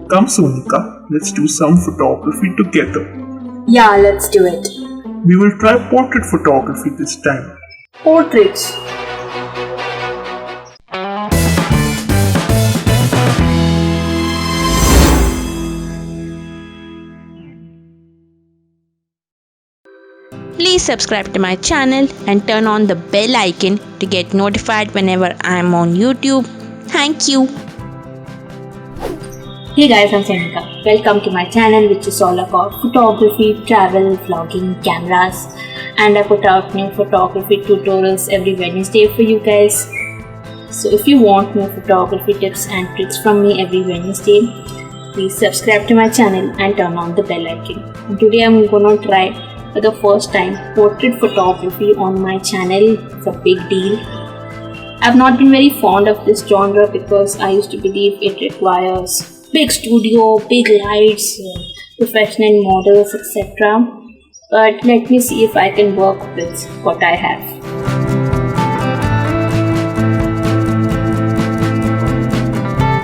Come, Sonika, let's do some photography together. Yeah, let's do it. We will try portrait photography this time. Portraits. Please subscribe to my channel and turn on the bell icon to get notified whenever I am on YouTube. Thank you. Hey guys, I'm Sonika. Welcome to my channel, which is all about photography, travel, vlogging, cameras, and I put out new photography tutorials every Wednesday for you guys. So if you want more photography tips and tricks from me every Wednesday, please subscribe to my channel and turn on the bell icon. And today I'm gonna try for the first time portrait photography on my channel. It's a big deal. I've not been very fond of this genre because I used to believe it requires big studio, big lights, professional models, etc. But let me see if I can work with what I have.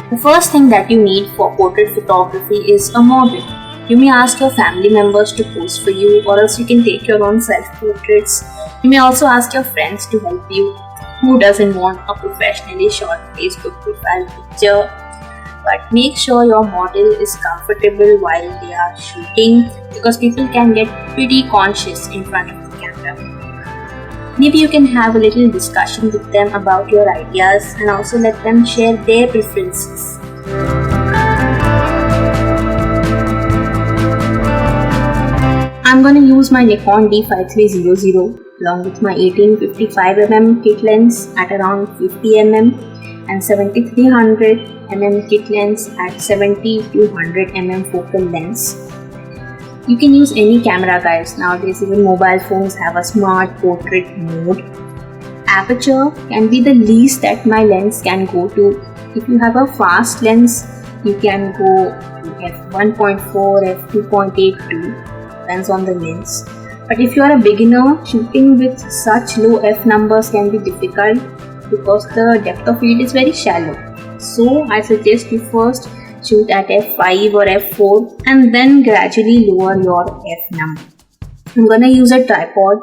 The first thing that you need for portrait photography is a model. You may ask your family members to pose for you, or else you can take your own self-portraits. You may also ask your friends to help you. Who doesn't want a professionally shot Facebook profile picture? But make sure your model is comfortable while they are shooting, because people can get pretty conscious in front of the camera. Maybe you can have a little discussion with them about your ideas and also let them share their preferences. I'm going to use my Nikon D5300 along with my 18-55mm kit lens at around 50mm and 7300mm kit lens at 70-100mm focal lens. You can use any camera guys. Nowadays even mobile phones have a smart portrait mode. Aperture can be the least that my lens can go to. If you have a fast lens, you can go to f1.4, f2.8 depends on the lens. But if you are a beginner, shooting with such low f numbers can be difficult because the depth of field is very shallow. So I suggest you first shoot at f5 or f4 and then gradually lower your f number. I'm gonna use a tripod,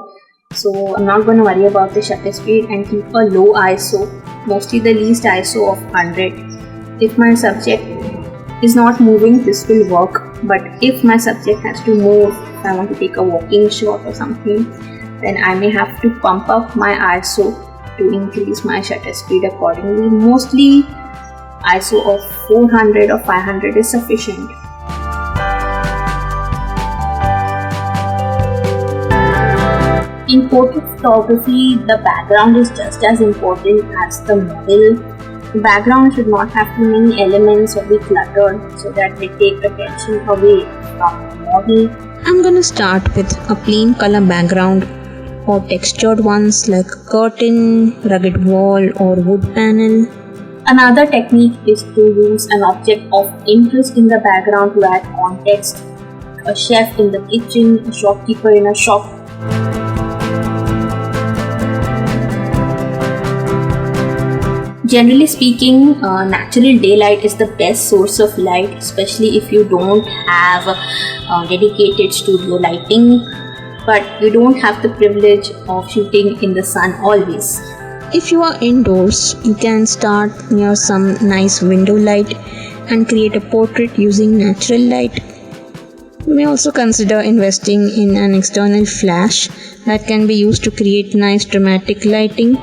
so I'm not gonna worry about the shutter speed and keep a low ISO, mostly the least ISO of 100. If my subject is not moving, this will work, but if my subject has to move, if I want to take a walking shot or something, then I may have to pump up my ISO to increase my shutter speed accordingly. Mostly ISO of 400 or 500 is sufficient. In portrait photography, the background is just as important as the model. The background should not have too many elements or be cluttered so that they take attention away from the model. I'm gonna start with a plain color background or textured ones like curtain, rugged wall or wood panel. Another technique is to use an object of interest in the background to add context. A chef in the kitchen, a shopkeeper in a shop. Generally speaking, natural daylight is the best source of light, especially if you don't have dedicated studio lighting, but you don't have the privilege of shooting in the sun always. If you are indoors, you can start near some nice window light and create a portrait using natural light. You may also consider investing in an external flash that can be used to create nice dramatic lighting.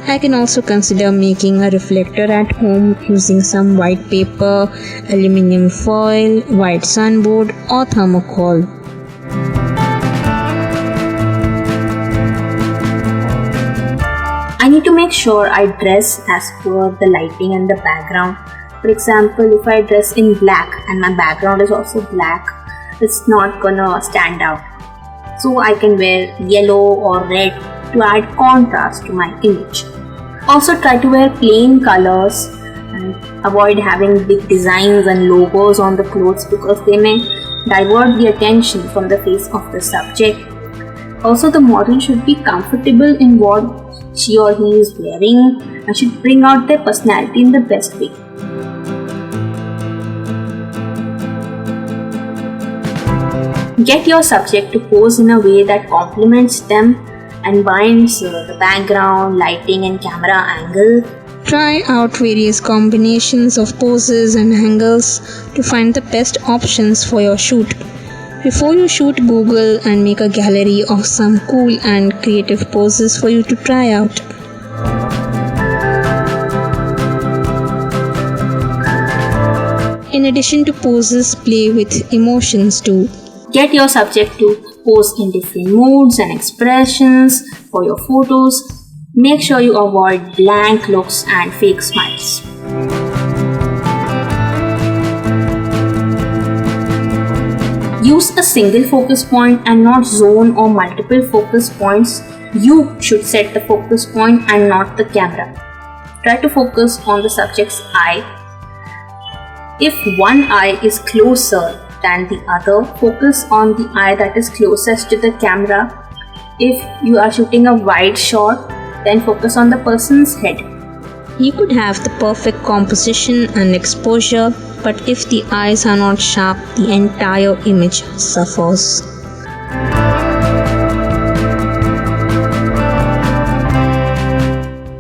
I can also consider making a reflector at home using some white paper, aluminium foil, white sunboard or thermocol. I need to make sure I dress as per the lighting and the background. For example, if I dress in black and my background is also black, it's not gonna stand out. So I can wear yellow or red to add contrast to my image. Also try to wear plain colors and avoid having big designs and logos on the clothes because they may divert the attention from the face of the subject. Also, the model should be comfortable in what she or he is wearing and should bring out their personality in the best way. Get your subject to pose in a way that complements them and binds the background, lighting and camera angle. Try out various combinations of poses and angles to find the best options for your shoot. Before you shoot, Google and make a gallery of some cool and creative poses for you to try out. In addition to poses, play with emotions too. Get your subject to pose in different moods and expressions for your photos. Make sure you avoid blank looks and fake smiles. Use a single focus point and not zone or multiple focus points. You should set the focus point and not the camera. Try to focus on the subject's eye. If one eye is closer than the other, focus on the eye that is closest to the camera. If you are shooting a wide shot, then focus on the person's head. You could have the perfect composition and exposure, but if the eyes are not sharp, the entire image suffers.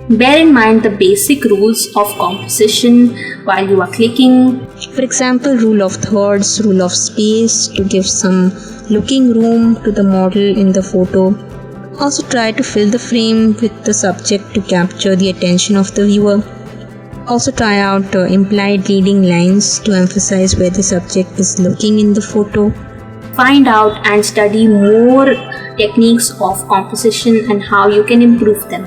Bear in mind the basic rules of composition while you are clicking. For example, rule of thirds, rule of space to give some looking room to the model in the photo. Also try to fill the frame with the subject to capture the attention of the viewer. Also try out implied leading lines to emphasize where the subject is looking in the photo. Find out and study more techniques of composition and how you can improve them.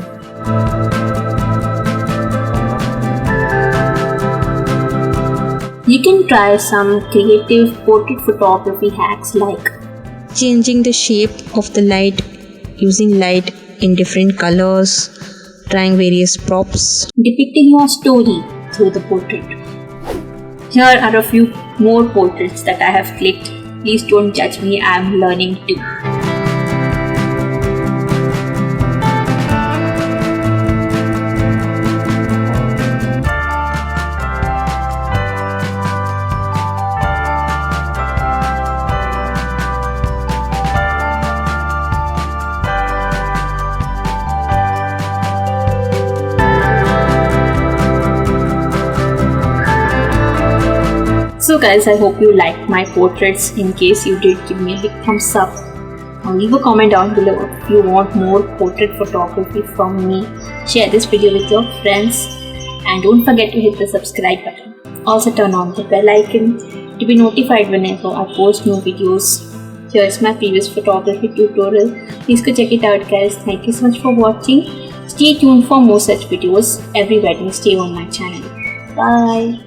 You can try some creative portrait photography hacks like changing the shape of the light, using light in different colors, trying various props, depicting your story through the portrait. Here are a few more portraits that I have clicked. Please don't judge me, I am learning too. So guys, I hope you liked my portraits. In case you did, give me a big thumbs up. Leave a comment down below if you want more portrait photography from me. Share this video with your friends and don't forget to hit the subscribe button. Also turn on the bell icon to be notified whenever I post new videos. Here is my previous photography tutorial. Please go check it out guys. Thank you so much for watching. Stay tuned for more such videos every Wednesday on my channel. Bye.